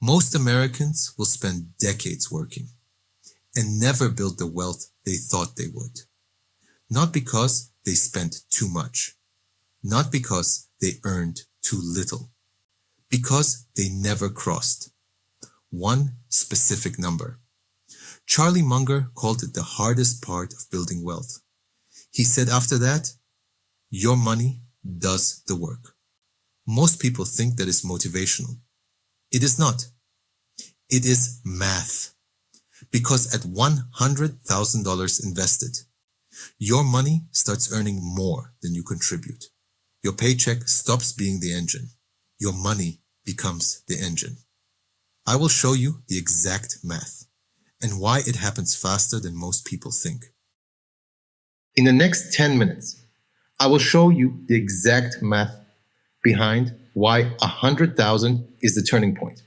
Most Americans will spend decades working and never build the wealth they thought they would. Not because they spent too much, not because they earned too little, because they never crossed one specific number. Charlie Munger called it the hardest part of building wealth. He said after that, your money does the work. Most people think that is motivational. It is not. It is math. Because at $100,000 invested, your money starts earning more than you contribute. Your paycheck stops being the engine. Your money becomes the engine. I will show you the exact math and why it happens faster than most people think. In the next 10 minutes, I will show you the exact math behind why 100,000 is the turning point.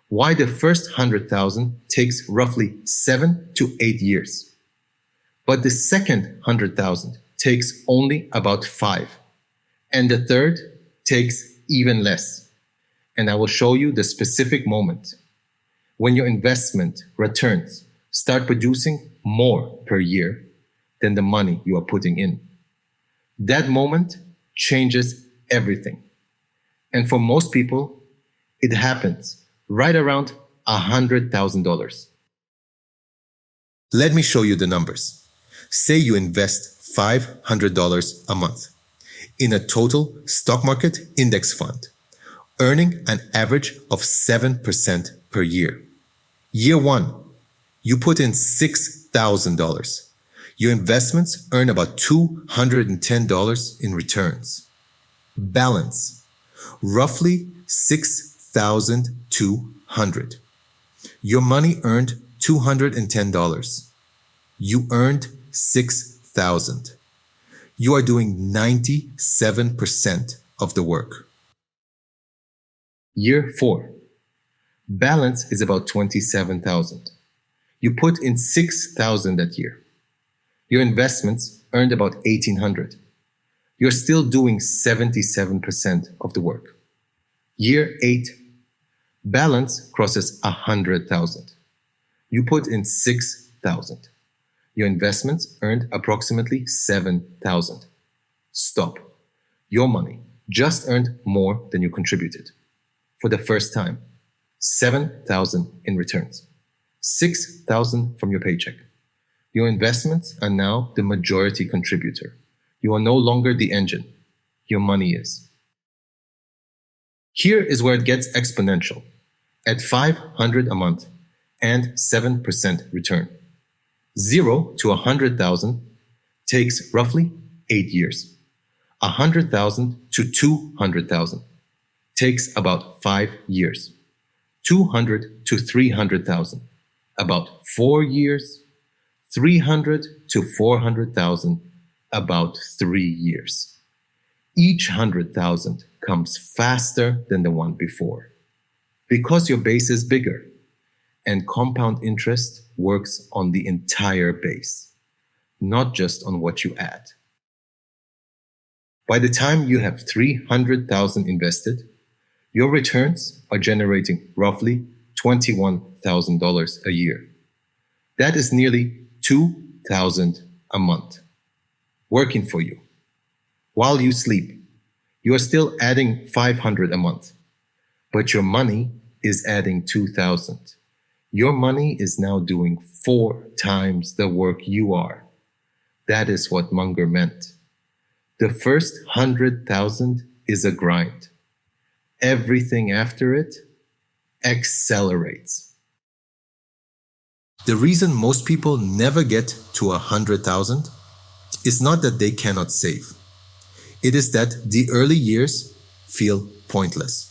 Why the first 100,000 takes roughly 7 to 8 years. But the second 100,000 takes only about 5. And the third takes even less. And I will show you the specific moment when your investment returns start producing more per year than the money you are putting in. That moment changes everything. And for most people, it happens right around $100,000. Let me show you the numbers. Say you invest $500 a month in a total stock market index fund, earning an average of 7% per year. Year 1, you put in $6,000. Your investments earn about $210 in returns. Balance, roughly $6,200. Your money earned $210. You earned $6,000. You are doing 97% of the work. Year 4. Balance is about $27,000. You put in $6,000 that year. Your investments earned about $1,800. You're still doing 77% of the work. Year 8. Balance crosses $100,000. You put in $6,000. Your investments earned approximately $7,000. Stop. Your money just earned more than you contributed. For the first time, $7,000 in returns, $6,000 from your paycheck. Your investments are now the majority contributor. You are no longer the engine. Your money is. Here is where it gets exponential. At $500 a month and 7% return. 0 to 100,000 takes roughly 8 years. 100,000 to 200,000 takes about 5 years. 200 to 300,000, about 4 years. 300 to 400,000, about 3 years. Each 100,000 comes faster than the one before because your base is bigger and compound interest works on the entire base, not just on what you add. By the time you have 300,000 invested, your returns are generating roughly $21,000 a year. That is nearly $2,000 a month working for you. While you sleep, you are still adding $500 a month, but your money is adding $2,000. Your money is now doing 4 times the work you are. That is what Munger meant. The first 100,000 is a grind. Everything after it accelerates. The reason most people never get to 100,000 is not that they cannot save. It is that the early years feel pointless.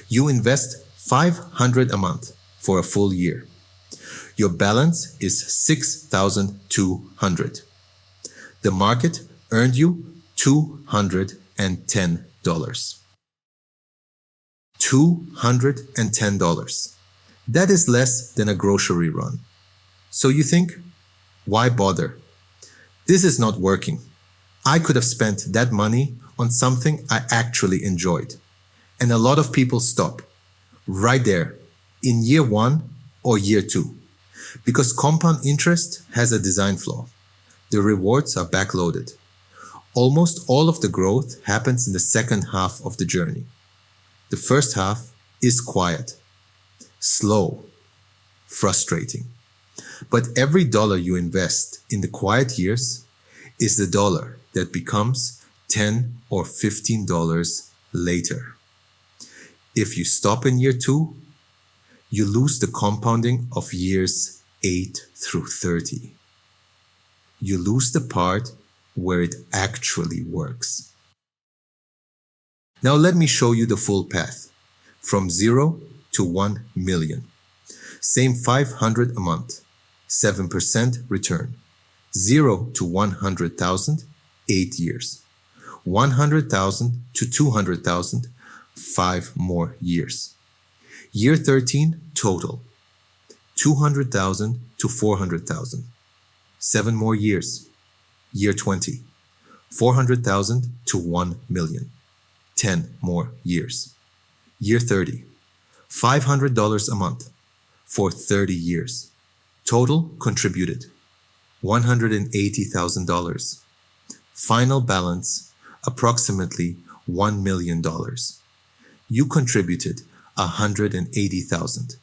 You invest $500 a month for a full year. Your balance is $6,200. The market earned you $210. $210. That is less than a grocery run. So you think, why bother? This is not working. I could have spent that money on something I actually enjoyed. And a lot of people stop. right there in year 1 or year 2. Because compound interest has a design flaw. The rewards are backloaded. Almost all of the growth happens in the second half of the journey. The first half is quiet, slow, frustrating. But every dollar you invest in the quiet years is the dollar that becomes $10 or $15 later. If you stop in year 2, you lose the compounding of years 8 through 30. You lose the part where it actually works. Now let me show you the full path. From 0 to 1 million. Same 500 a month. 7% return. 0 to 100,000, 8 years. 100,000 to 200,000, 5 more years. Year 13, total. 200,000 to 400,000, 7 more years. Year 20, 400,000 to 1 million, 10 more years. Year 30, $500 a month for 30 years. Total contributed, $180,000. Final balance, approximately $1 million. You contributed $180,000.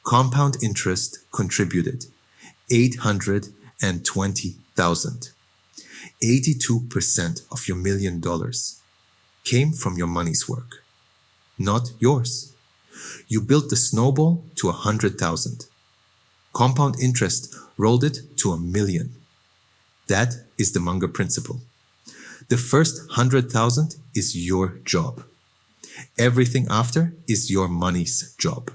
Compound interest contributed $820,000. 82% of your $1 million came from your money's work, not yours. You built the snowball to 100,000. Compound interest rolled it to 1 million. That is the Munger principle. The first 100,000 is your job. Everything after is your money's job.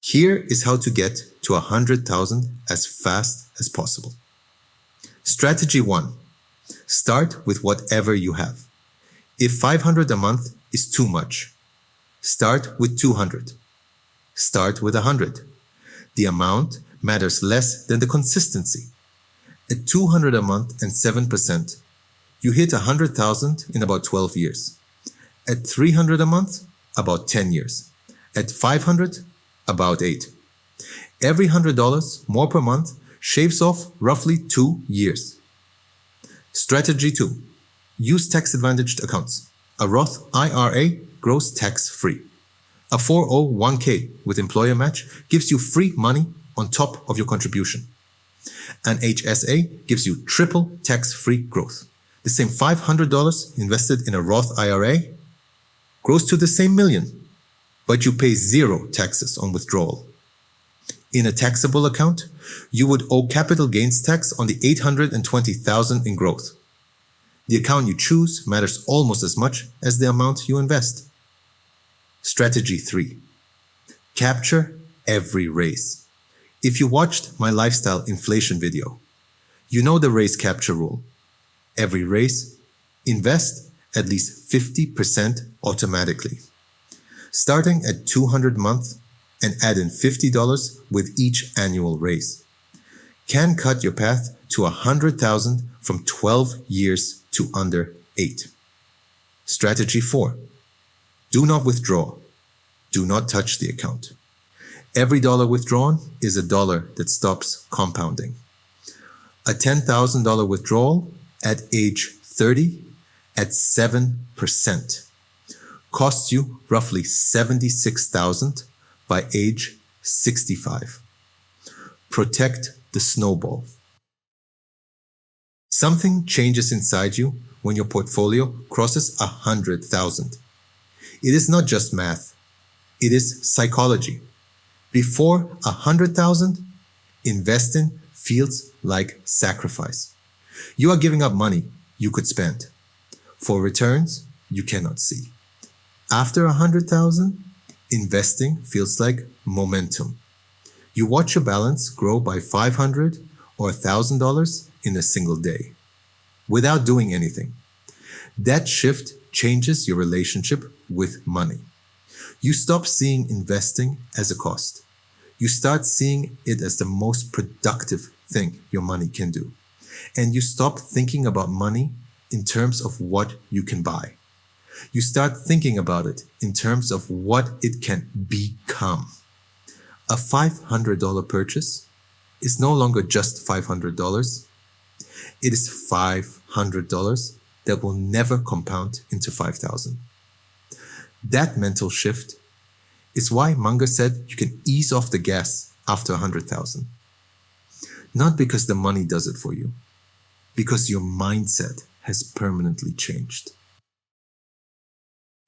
Here is how to get to 100,000 as fast as possible. Strategy 1. Start with whatever you have. If 500 a month is too much, start with 200. Start with 100. The amount matters less than the consistency. At 200 a month and 7%, you hit 100,000 in about 12 years. At 300 a month, about 10 years. At 500, about 8. Every $100 more per month shaves off roughly 2 years. Strategy 2. Use tax-advantaged accounts. A Roth IRA grows tax-free. A 401k with employer match gives you free money on top of your contribution. An HSA gives you triple tax-free growth. The same $500 invested in a Roth IRA grows to the same million, but you pay 0 taxes on withdrawal. In a taxable account, you would owe capital gains tax on the $820,000 in growth. The account you choose matters almost as much as the amount you invest. Strategy 3. Capture every raise. If you watched my lifestyle inflation video, you know the raise capture rule. Every raise, invest at least 50% automatically. Starting at 200 a month and add in $50 with each annual raise. Can cut your path to 100,000 from 12 years to under 8. Strategy 4. Do not withdraw. Do not touch the account. Every dollar withdrawn is a dollar that stops compounding. A $10,000 withdrawal at age 30 at 7% costs you roughly $76,000 by age 65. Protect the snowball. Something changes inside you when your portfolio crosses 100,000. It is not just math. It is psychology. Before 100,000, investing feels like sacrifice. You are giving up money you could spend for returns you cannot see. After 100,000, investing feels like momentum. You watch your balance grow by $500 or $1,000 in a single day without doing anything. That shift changes your relationship with money. You stop seeing investing as a cost. You start seeing it as the most productive thing your money can do. And you stop thinking about money in terms of what you can buy. You start thinking about it in terms of what it can become. A $500 purchase is no longer just $500. It is $500 that will never compound into 5,000. That mental shift is why Munger said you can ease off the gas after 100,000. Not because the money does it for you, because your mindset has permanently changed.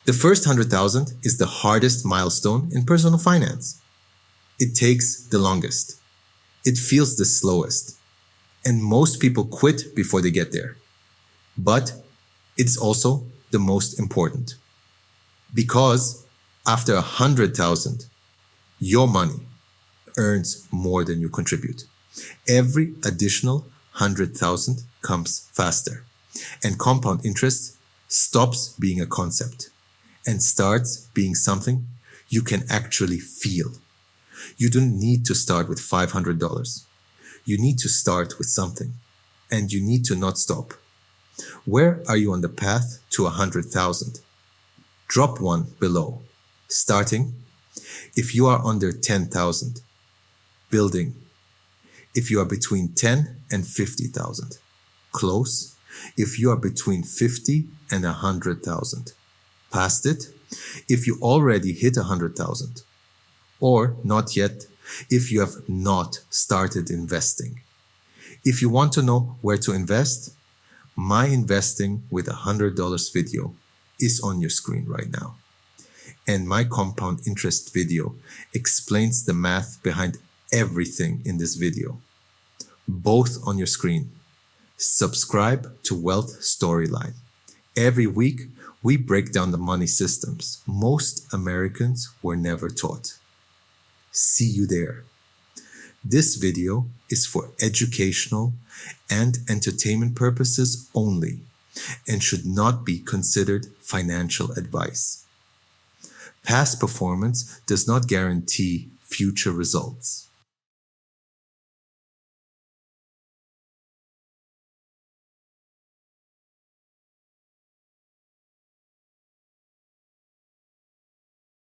The first 100,000 is the hardest milestone in personal finance. It takes the longest. It feels the slowest. And most people quit before they get there. But it's also the most important. Because after 100,000, your money earns more than you contribute. Every additional 100,000 comes faster. And compound interest stops being a concept and starts being something you can actually feel. You don't need to start with $500. You need to start with something, and you need to not stop. Where are you on the path to 100,000? Drop one below. Starting, if you are under 10,000. Building, if you are between 10 and 50,000. Close, if you are between 50 and 100,000. Past it, if you already hit 100,000. Or not yet, if you have not started investing. If you want to know where to invest, my investing with $100 video is on your screen right now. And my compound interest video explains the math behind everything in this video. Both on your screen. Subscribe to Wealth Storyline. Every week, we break down the money systems most Americans were never taught. See you there. This video is for educational and entertainment purposes only and should not be considered financial advice. Past performance does not guarantee future results.